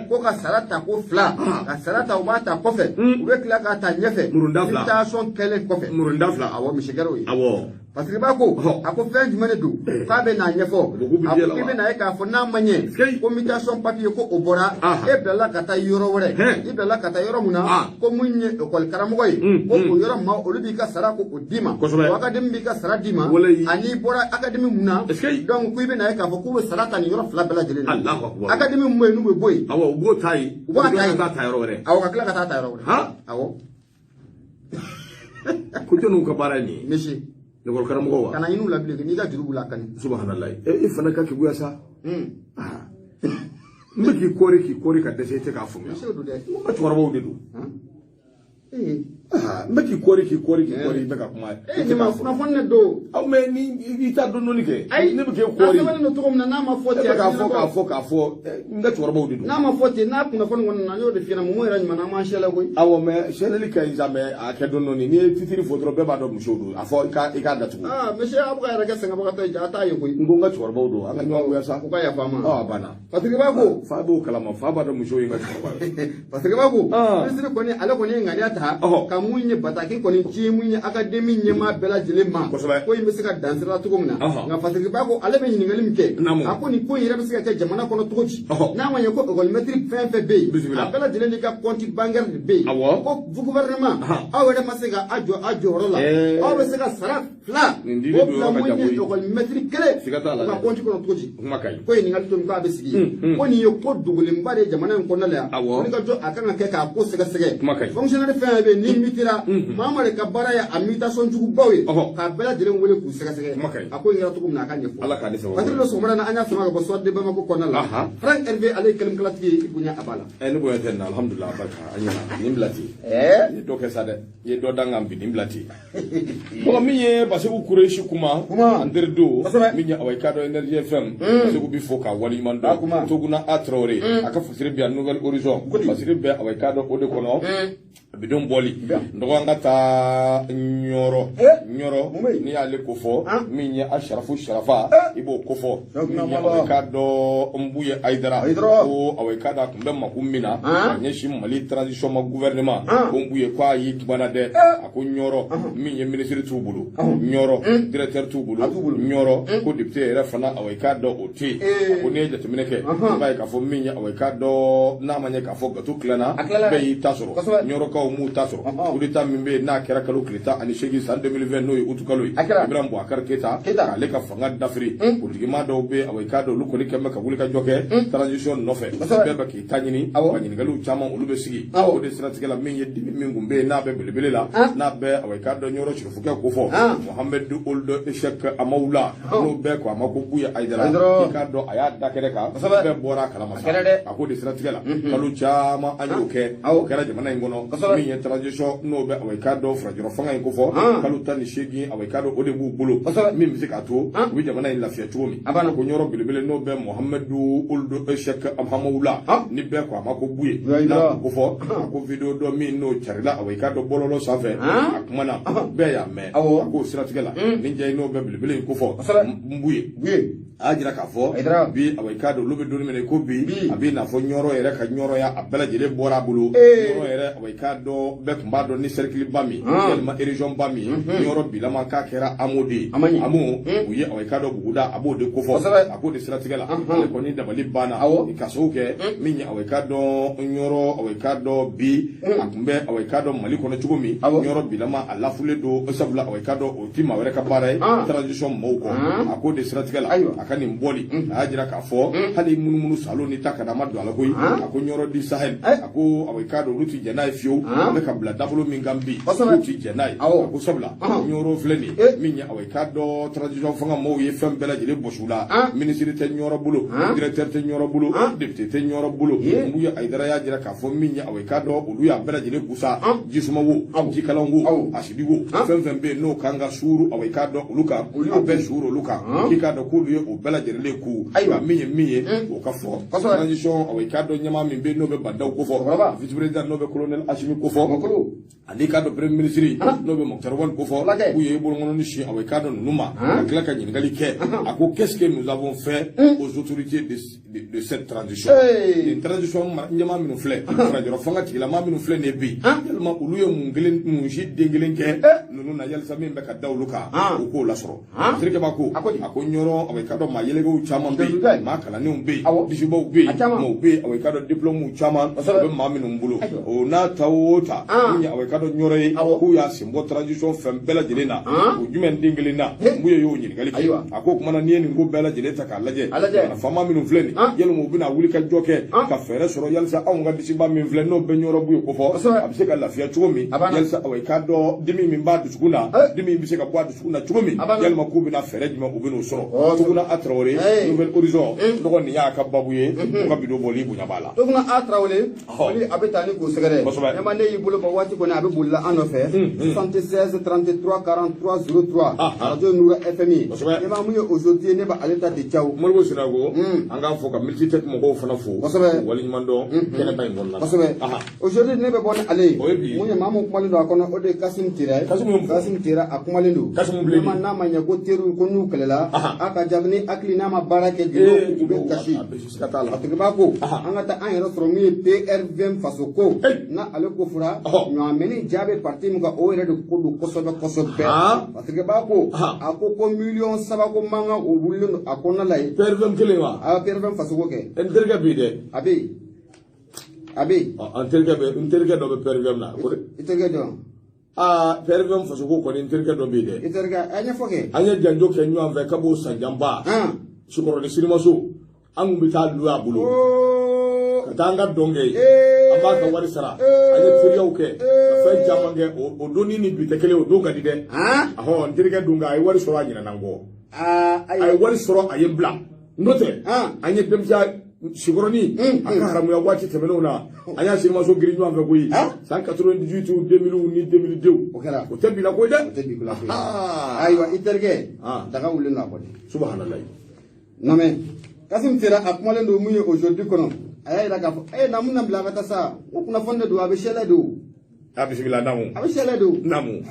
ko ka sara ta ko fila ka sara ta u b'a ta kɔfɛ u bɛ tila k'a ta ɲɛfɛ invitation kɛlen kɔfɛ murunda fila awɔ misigɛrɛw ye parce que b'a ko a ko fɛn jumɛn de don k'a bɛ n'a ɲɛfɔ a ko i bɛ na ye k'a fɔ n'a ma ɲɛ ko invitation papier ko o bɔra e bilala ka taa yɔrɔ wɛrɛ i bilala ka taa yɔrɔ mun na ko mun ye école karamɔgɔ ye ko o yɔrɔ ma olu b'i ka sara ko o d'i ma o académie b'i ka sara d'i ma ani bɔra académie mun na donc ko i bɛ na ye k'a fɔ k'u bɛ sara ta nin yɔrɔ fila bɛɛ lajɛlen na académie mun bɛ yen n'u bɛ bɔ yen awɔ u b'o ta yen u b'a ta yɔrɔ wɛrɛ awɔ ka tila ka taa yɔrɔ wɛrɛ awɔ ko jɔnniw ka baara ye nin ye misi l'école karamɔgɔ wa kana ɲin'u la bilen n'i ka juru b'u la kani subhanallah i fana ka keguya sa n bɛ k'i kɔɔri ka dɛsɛ i tɛ k'a faamuya n ka cɛkɔrɔbaw de don n bɛ k'i kɔɔri i bɛ ka kuma i tɛ k'a faamuya kunnafoni de don aw mɛ ni i t'a dɔɔnin kɛ ne bɛ k'e kɔɔri a sɛbɛnnen don cogo min na n'a ma fɔ ten k'a fɔ n ka cɛkɔrɔbaw de don n'a ma fɔ ten n'a kunnafoni kɔni na n y'o de f'i ɲɛna mun yɛrɛ ɲuman an m'an sɛlɛ koyi awɔ mɛ sɛlɛli ka ɲi sa mɛ a kɛ dɔɔnin n'i ye titiri fɔ dɔrɔn bɛɛ b'a dɔn musow don a fɔ i k'a datugu monsieur a bɛ ka yɛrɛ kɛ sɛgɛnbagatɔ ye a t'a ye koyi n ko n ka cɛkɔrɔbaw don an ka ɲɔgɔn goya sa u ka yafa n ma a banna parce que b'a ko fa b'o kalama fa b'a dɔn musow ye n ka cɛkɔrɔba ye parce que b'a ko ministre kɔni ale kɔni ye ŋaniya ta ka mun ye bataki kɔni ci mun ye académie ɲɛmaa bɛɛ lajɛlen ma ko in bɛ se ka dansira cogo min na nka parce que b'a ko ale bɛ ɲininkali min kɛ a ko nin ko in yɛrɛ bɛ se ka kɛ jamana kɔnɔ cogo di n'a ma ɲɛ ko école mɛtiri fɛn fɛn bɛ yen a bɛɛ lajɛlen n'i ka compte bancaire de bɛ yen ko gouvernement aw yɛrɛ ma se ka a jɔyɔrɔ la aw bɛ se ka sara fila o bila mun ye école mɛtiri kelen u ka compte kɔnɔ cogo di ko ɲininkali to min k'a bɛ sigi yen ko nin ye ko dogolenba de ye jamana in kɔnɔna la yan ko ni ka jɔ a kan ka kɛ k'a ko sɛgɛsɛgɛ fonctionnaire fɛn bɛ yen n'i mitira maa de ka baara ye a mutation jugubaw ye k'a bɛɛ lajɛlen wele k'u sɛgɛsɛgɛ a ko in kɛra cogo min na a ka ɲɛfɔ patiri dɔ sɔgɔmada na an y'a sama ka bɔ soit de Bamako kɔnɔna la Frank Hervé ale ye kɛlɛkalatigi ye i bonya a b'a la ne bonya tɛ nin alhamdulillah a barika a ɲɛna nin bila ten i ye dɔ kɛ sa dɛ i ye dɔ da n kan bi nin bila ten bon min ye Baseku Kureshi kuma an teri don min ye awa i k'a dɔn Énergie FM Baseku bɛ fɔ k'a waleɲuman dɔn Toguna A Traoré a ka fusiri bɛ yan Nouvelle Horizon fusiri bɛ awa i k'a dɔn o de kɔnɔ bidon bɔli nɔgɔ an ka taa ɲɔrɔ n'i y'ale ko fɔ min ye Asharafu Sharafa i b'o ko fɔ min ye awa i k'a dɔn Mbu ye Aïdara ko awa i k'a dɔn a tun bɛ makun min na a ɲɛsin Mali transition ma gouvernement ko Mbu ye ko a y'i kumana dɛ a ko ɲɔrɔ min ye ministre t'u bolo ɲɔrɔ directeur t'u bolo ɲɔrɔ ko député yɛrɛ fana awa i k'a dɔn o tɛ yen ko n'i ye jateminɛ kɛ i b'a ye k'a fɔ min ye awa i k'a dɔn n'a ma ɲɛ k'a fɔ gato tilanna bɛɛ y'i ta sɔrɔ ɲɔrɔkaw m'u ta sɔrɔ coup d'état min bɛ yen n'a kɛra kalo tile 18 san 2020 n'o ye utu kalo ye Ibrahim Boubacar Keita k'ale ka fanga dafiri politigima dɔw bɛ awa i k'a dɔn olu kɔni kɛlen bɛ ka wuli ka jɔ kɛ transition nɔfɛ bɛɛ bɛ k'i ta ɲini ka ɲininkaliw caman olu bɛ sigi o de siratigɛ la min ye dimi min kun bɛ yen n'a bɛ belebele la n'a bɛ awa i k'a dɔn ɲɔrɔ surufukɛ ko fɔ Mohamed Ould Echec Amawula n'o bɛɛ ko a ma ko Mbu ye Aïdara i k'a dɔn a y'a da kɛnɛ kan bɛɛ bɔra a kalama sa a ko de siratigɛ la kalo caman an y'o kɛ o kɛra jamana in kɔnɔ min ye transition n'o bɛ awikado farajɔrɔ fanga in ko fɔ kalo 18 awikado o de b'u bolo min bɛ se k'a to u bɛ jamana in lafiya cogo min ko yɔrɔ belebele n'o bɛ Mohamadu Ould Cheikh Mahamoula ni bɛɛ ko a ma ko buye n'a ko fɔ ko video dɔ min n'o carila awikado bɔlɔlɔ sanfɛ a kuma na bɛɛ y'a mɛn a ko siratigɛ la ni jɛ n'o bɛ belebele in ko fɔ buye a jira k'a fɔ bi awikado olu bɛ don minɛ ko bi a bɛ n'a fɔ ɲɔrɔ yɛrɛ ka ɲɔrɔya a bɛɛ lajɛlen bɔra a bolo ɲɔrɔ yɛrɛ awikado bɛɛ tun b'a dɔn ni cercle ba min yɛlɛma région ba min ɲɔrɔ bilama k'a kɛra amu de ye amu u ye awikado buguda a b'o de ko fɔ a ko de siratigɛ la ale kɔni dabali banna ka sababu kɛ min ye awikado ɲɔrɔ awikado bi a tun bɛ awikado Mali kɔnɔ cogo min ɲɔrɔ bilama a lafulen don sabula awikado o ti maa wɛrɛ ka baara ye transition mɔɔw kɔ a ko de siratigɛ la a ka nin bɔli a y'a jira k'a fɔ hali munumunu salo ni ta ka da ma don a la koyi a ko ɲɔrɔ di Sahel a ko awikado olu ti jɛn n'a ye fiyewu a bɛ ka bila dafolo min kan bi olu ti jɛn n'a ye a ko sabula ɲɔrɔ filɛ nin ye min ye awikado transition fanga mɔɔw ye fɛn bɛɛ lajɛlen bɔsu la ministre tɛ ɲɔrɔ bolo directeur tɛ ɲɔrɔ bolo député tɛ ɲɔrɔ bolo mun ye Aidara y'a jira k'a fɔ min ye awikado olu y'a bɛɛ lajɛlen kusa jisuma wo jikalan wo asidi wo fɛn fɛn bɛ yen n'o kan ka suuru awikado olu kan a bɛɛ suuru olu kan k'i k'a dɔn k'olu ye o bɛɛ lajɛlen ku min ye o ka fɔ transition awikado ɲɛmaa min bɛ yen n'o bɛ Bandaw ko fɔ vice président n'o bɛ colonel Assimi ko fɔ ani k'a dɔn premier ministre n'o bɛ Mokhtar Wane ko fɔ k'u ye bolokɔnɔ ni si awikado ninnu ma ka tila ka ɲininkali kɛ a ko qu'est-ce que nous avons fait aux autorités de cette transition nin transition ɲɛmaa minnu filɛ farajɔrɔ fanga tigilama minnu filɛ nin bi yalima olu ye mun si den kelen kɛ ninnu na yalisa min bɛ ka da olu kan u k'o lasɔrɔ Sirikɛba ko a ko ɲɔrɔ awikado maa yɛlɛgew caman bɛ yen maa kalannenw bɛ yen disibaw bɛ yen maaw bɛ yen awikado diplômew caman o bɛ maa minnu bolo o n'a ta o ta min ye awikado ɲɔrɔ ye k'u y'a sen bɔ transition fɛn bɛɛ lajɛlen na o jumɛn den kelen na mun ye y'o ɲininkali kɛ a ko kumana n'i ye nin ko bɛɛ lajɛlen ta k'a lajɛ faama minnu filɛ nin yalima u bɛna wuli ka jɔ kɛ ka fɛɛrɛ sɔrɔ yalisa anw ka disiba min filɛ n'o bɛ ɲɔrɔ bu ye ko fɔ a bɛ se ka lafiya cogo min yalisa awikado dimi min b'a dusukun na dimi bɛ se ka bɔ a dusukun na cogo min yalima k'u bɛna fɛɛrɛ jumɛn u bɛn'o sɔrɔ Tuguna A Traoré Nouvelle Horizon dɔgɔ nin y'a ka babu ye u ka bidon bɔli bonya b'a la Tuguna A Traoré wali a bɛ taa ni k'o sɛgɛrɛ ɲɛma ne y'i bolo bɔ waati kɔni a bɛ bolila an nɔfɛ 76 33 43 03 radio Noura FMI ɲɛma mun ye aujourd'hui ne bɛ ale ta de Thiaw Moribo Sirago an k'a fɔ ka Multitech mɔgɔw fana fo waliɲuman dɔn kɛnɛba in kɔnɔna la aujourd'hui ne bɛ bɔ ni ale ye mun ye maa mun kumalen don a kɔnɔ o de ye Kassim Tera a kumalen don ɲɛma n'a ma ɲɛ ko teriw ko n'u kɛlɛla a ka jaabi ni hakili n'a ma baara kɛ jeliw u bɛ kasi a tigiba ko an ka taa an yɛrɛ sɔrɔ min ye PRVM faso ko na ale ko fura ɲɔgɔnmɛni jaabi parti min ka o yɛrɛ de ko don kosɛbɛ kosɛbɛ a tigiba ko a ko miliyɔn 3 ko man kan o wulilen don a kɔnɔna la ye PRVM kelen wa PRVM faso ko kɛ n terikɛ b'i dɛ a bɛ yen a bɛ yen n terikɛ dɔ bɛ PRVM na i terikɛ dɔn PRVM faso ko kɔni n terikɛ dɔ b'i dɛ i terikɛ a ɲɛfɔ kɛ an ye janjo kɛ ɲɔgɔn fɛ kab'o sanjanba Sukɔrɔni Sirimaso an kun bɛ taa lu a bolo ka taa an ka dɔn kɛ an b'a ka wari sara an ye feriyaw kɛ ka fɛn caman kɛ o don ni bi tɛ kelen o don ka di dɛ n terikɛ dun a ye wari sɔrɔ a ɲinɛna n kɔ a ye wari sɔrɔ a ye bila n'o tɛ an ye denmisɛnya Sukɔrɔni a ka haramuya waati tɛmɛnenw na an y'a Sirimaso giri ɲɔgɔn fɛ koyi san 98 2000 ni 2002 o tɛ bi la koyi dɛ ayiwa i terikɛ daga wulilen don a kɔni subahanallahi non mais Kassim Tera a kumalen don mun ye aujourd'hui kɔnɔ a y'a jira k'a fɔ na mun na bila a ka taa sa o kunnafoni de don a bɛ sɛlɛ don a bisimila naamu a bɛ sɛlɛ don naamu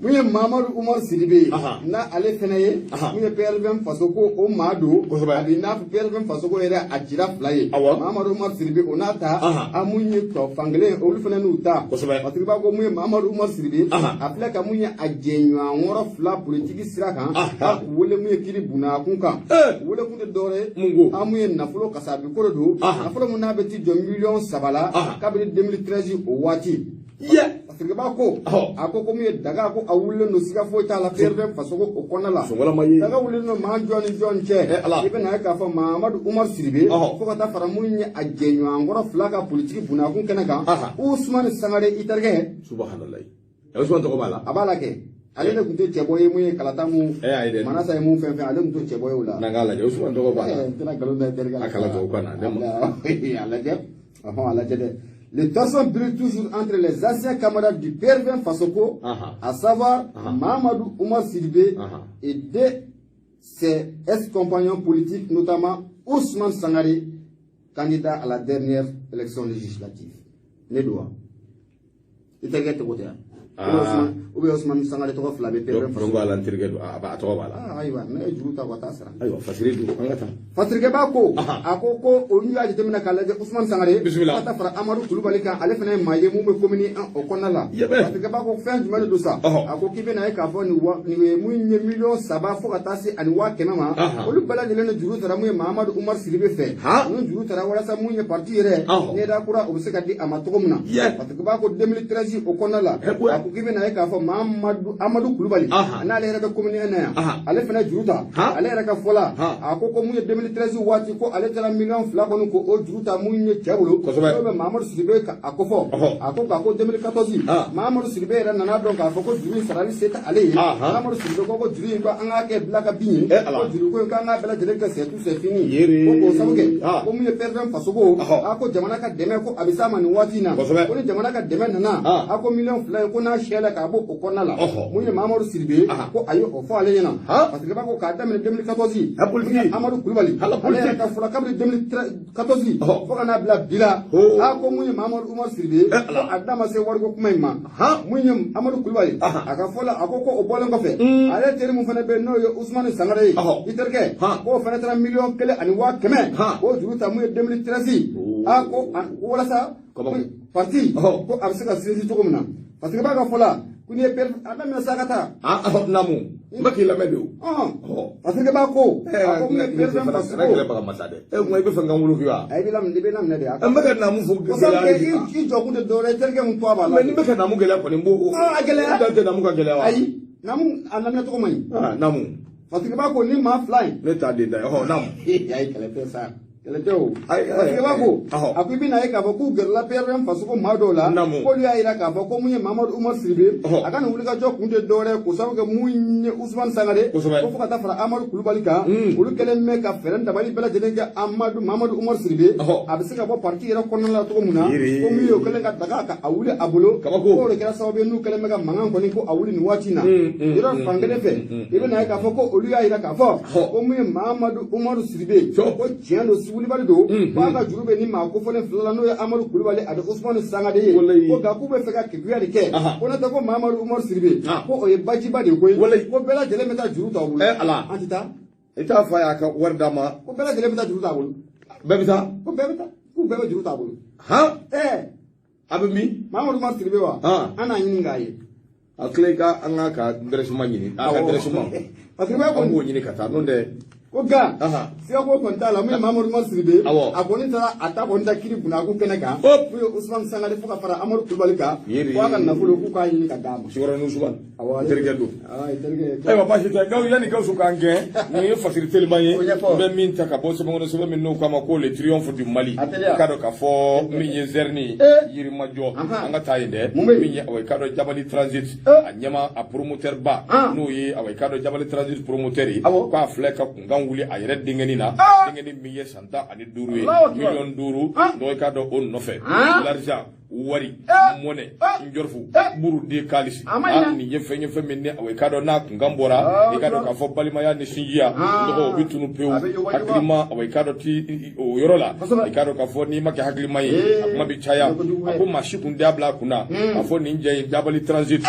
mun ye Mahamadu Umar Sidibe na ale fɛnɛ ye mun ye PRVM faso ko o maa don a bɛ n'a fɔ PRVM faso ko yɛrɛ a jira 2 ye Mahamadu Umar Sidibe o n'a ta a mun ye tɔ fankelen olu fɛnɛ n'u ta parce que b'a ko mun ye Mahamadu Umar Sidibe a filɛ ka mun ye a jɛɲɔgɔn wɔɔrɔ 2 politique sira kan a wele mun ye kiri bunna kun kan wele kun tɛ dɔwɛrɛ ye a mun ye nafolo kasabi ko de don nafolo mun n'a bɛ ti jɔ miliyɔn 3 la kabini 2013 o waati Sirikɛba ko a ko mun ye daga ko a wulilen don siga foyi t'a la PRVM faso ko o kɔnɔna la daga wulilen don maa jɔn ni jɔn cɛ i bɛ na ye k'a fɔ Mahamadu Umar Sidibe fo ka taa fara mun ye a jɛɲɔgɔn kɔrɔ 2 ka politique bunnakun kɛnɛ kan Ousmane Sangare i terikɛ subahanallahi Ousmane tɔgɔ b'a la a b'a la kɛ ale de tun tɛ cɛbɔ ye mun ye kalata mun Manasa ye mun fɛn fɛn ale tun tɛ cɛbɔ ye o la n'an k'a lajɛ Ousmane tɔgɔ b'a la n tɛna nkalon da terikɛ a kala tɔgɔ kana a lajɛ a lajɛ dɛ Les tensions brûlent toujours entre les anciens camarades du PRV Fassoko, à savoir Mahamadou Oumar Sidibé et ses ex-compagnons politiques, notamment Ousmane Sangaré, candidat à la dernière élection législative. Nedoua. Il était côté. Ou bien Ousmane Sangaré to flabe PRV Fassoko. Donc l'antirgue aba to bala. Aywa, mais juruta wata sara. Aywa, fasiri du angata. Fatrike bako akoko onyu aji temina kalaje Ousmane Sangaré ata fara Amadou Koulibaly kan ale fana maye mu be komini en o konala Fatrike bako fin jumel do sa akoko kibe na e ka fo ni mu nye million saba fo kata si ani wa kenama olu bala de le juru tara mu Mahamadou Oumar Sidibé fe no juru tara wala sa mu nye parti yere ne da kura o se ka di amato muna Fatrike bako 2013 o konala akoko kibe na e ka fo Amadou Koulibaly ana ale rebe komini na ale fana juruta ale reka fola akoko mu 2013 wati ko ale tara million fla ko ko o juruta mu nye chabulu ko be Mahamadou Sidibé ka akofo akoko 2014 Mahamadou Sidibé era nana don ka foko juru sarali seta ale Mahamadou Sidibé ko juru ko anga ke blaka binyi ko juru ko anga bela direct c'est tout c'est fini ko sabuke ko mu PRV Fassoko ako jamana ka deme ko abisama ni wati na ko ni jamana ka deme nana ako million fla ko na shela ka bo ko nala mu ni Mahamadou Sidibé ko ayo o fo ale yana parce que ba ko ka dame 2014 Amadou Koulibaly ale ka fula kabri 2014 fo kana bila ako munye Mahamadou Oumar Sidibé ko adama se wargo kuma ma munye Amadou Koulibaly aka fola akoko o bolen ko fe ale tere mu fana be no yo Ousmane Sangaré iterke ko fana tara million kele ani wa keme ko juruta munye 2013 ako wala sa parti ko abseka sisi to komna parce que ba ka fola kuni per adama sakata namu mbaki la medo parce que ba ko ako me per règle ba masade moy be fanga ngulu fiwa ay bilam libe nam ne de ak mbaka namu fu gele i jogu de dore terke mu to bala mais ni mbaka namu gele ko ni mbo gele dante namu ka gele wa ay namu anamna to ko mai namu parce que ba ko ni ma fly ne ta de da namu ay kala pesa Keleteo parce que bako akubi na eka bako gerla PRV Fassoko madola ko liya ira ka bako munye Mahamadou Oumar Sidibé akana wulika jo kunde dore ko sabuke munye Ousmane Sangaré ko fuka ta fara Amadou Koulibaly ka ulu kelen me ka feren dabali bela jedenga Mahamadou Oumar Sidibé abisika bo parti ira konnala to muna ko miyo kelen ka daga ka awule abulo ko le kera sababe nu kelen me ka mangan ko ni ko awuli ni watina ira fangele fe ibe na eka bako ulu ya ira ka fo ko munye Mahamadou Oumar Sidibé ko tiendo Koulibaly do baka jurube ni ma ko fone flala no ya Amadou Koulibaly ade Ousmane Sangaré ko ga ku be feka ke kuya de ke ko na ta ko Mahamadou Oumar Sidibé ko o ye bajiba de ko ko bela jele meta juru ta wulu ala antita ita fa ya ka wardama ko bela jele meta juru ta wulu bebita ko bebita ku bela juru ta wulu abimi Mahamadou Oumar Sidibé wa ana yin ngaye akleka anga ka dressuma nyini aka dressuma parce que ba ko nyini kata no de ko ga siya ko konta la mu Mahamadou Oumar Sidibé akoni tara ata ko nda kiri buna ko keneka mu Ousmane Sangaré fuka fara Amadou Koulibaly ka ko aka na fulo ku ka yin ka dama sigoro no suban awa terge do terge ay ba bashi ta gaw yani gaw su kan gen ni facilité le baye be min ta ka bo so ngono so be min no kama ko le triomphe du Mali kado ka fo min ye zerni yiri majo anga tayinde min ye away kado Jabali Transit anyama a promoteur ba no ye away kado Jabali Transit promoteur ko afleka kunga wuli a yɛrɛ dengeni na dengeni min ye santa ani duuru ye million duuru dɔw ka dɔn o nɔfɛ l'argent wari mɔnɛ njɔrfu buru de kalisi nin ye fɛn min ni awɔ ka dɔn n'a kunkan bɔra i ka dɔn k'a fɔ balimaya ni sinjiya dɔgɔ o bɛ tunu pewu hakilima awɔ ka dɔn ti o yɔrɔ la i ka dɔn k'a fɔ n'i ma kɛ hakilima ye a kuma bɛ caya a ko maa si kun tɛ bila a kunna k'a fɔ nin jɛ ye Jabali Transit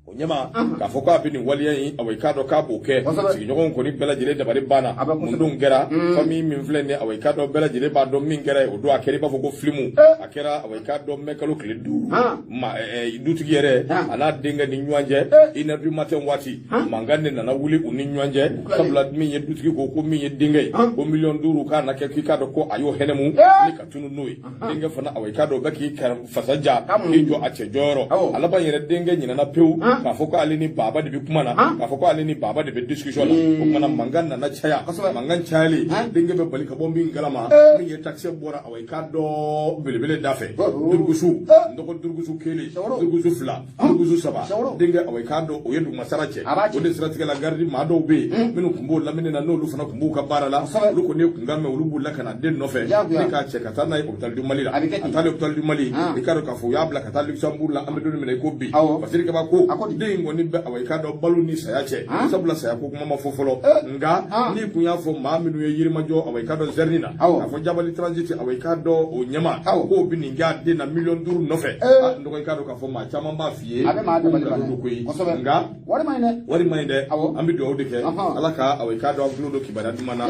o ɲɛma k'a fɔ k'a bɛ nin waleya in awɔ k'a dɔn k'a b'o kɛ sigiɲɔgɔnw kɔni bɛɛ lajɛlen dabali banna mun don kɛra famille min filɛ nin ye awɔ k'a dɔn bɛɛ lajɛlen b'a dɔn min kɛra o don a kɛra i b'a fɔ ko filimu a kɛra awɔ k'a dɔn mɛ kalo tile 5 dutigi yɛrɛ a n'a denkɛ ni ɲɔgɔn cɛ 1h du matin waati mankan de nana wuli u ni ɲɔgɔn cɛ sabula min ye dutigi ko min ye denkɛ ye ko million 5 k'a na kɛ k'i k'a dɔn ko a y'o hɛnɛmu ni ka tunu n'o ye denkɛ fana awɔ k'a dɔn bɛɛ k'i fasa ja k'i jɔ a cɛ jɔyɔrɔ a laban yɛrɛ denkɛ ɲinɛna pewu k'a fɔ ko ale ni baba de bɛ kuma na k'a fɔ ko ale ni baba de bɛ discussion la o kumana mankan nana caya mankan cayali denkɛ bɛ bali ka bɔ min galama min ye taxi bɔra awɔ i k'a dɔn belebele da fɛ durugusu nɔgɔ durugusu kelen durugusu fila durugusu saba denkɛ awɔ i k'a dɔn o ye dugumasara cɛ o de siratigɛ la garidi maa dɔw bɛ yen minnu tun b'o lamini na n'olu fana tun b'u ka baara la olu kɔni ye kunkan mɛn olu b'u la ka na den nɔfɛ ni k'a cɛ ka taa n'a ye hôpital du Mali la a taalen hôpital du Mali i k'a dɔn k'a fɔ u y'a bila ka taa Luxembourg la an bɛ don min na i ko bi Basirikaba ko den in kɔni bɛ awɔ i k'a dɔn balo ni saya cɛ sabula saya ko kuma ma fɔ fɔlɔ nka ni kun y'a fɔ maa minnu ye yirimajɔ awɔ i k'a dɔn zɛrini na k'a fɔ Jabali transit awɔ i k'a dɔn o ɲɛma k'o bɛ nin kɛ a den na $5 million nɔfɛ n dɔgɔ i k'a dɔn k'a fɔ maa caman b'a f'i ye ko koyi nka wari ma ɲi dɛ an bɛ dugawu de kɛ ala ka awɔ i k'a dɔn an tulo don kibaruya duman na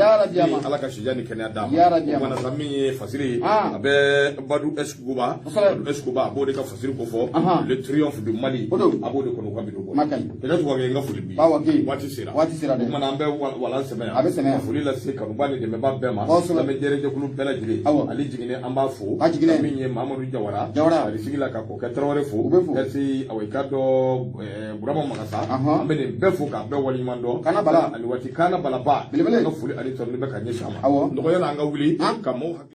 ala ka sija ni kɛnɛya d'a ma o mana sa min ye fasiri a bɛ Badou Escobar a b'o de ka fasiri ko fɔ le triomphe du Mali a b'o de kɔnɔ ka bidon bɔ peut-être wa n ka foli bi waati sera o kumana an bɛ walan sɛmɛ yan foli lase kanuba ni dɛmɛba bɛɛ ma an bɛ jɛrɛjɛkulu bɛɛ lajɛlen ale jiginnen an b'a fo min ye Mamadu Jawara a sigi la ka kɔkɛ Tarawele fo merci awɔ i k'a dɔn Burama Magasa an bɛ nin bɛɛ fo k'a bɛɛ waleɲuman dɔn ani waati Kana Balaba an ka foli ani tɔnni bɛ ka ɲɛsin a ma nɔgɔya la an ka wuli ka maaw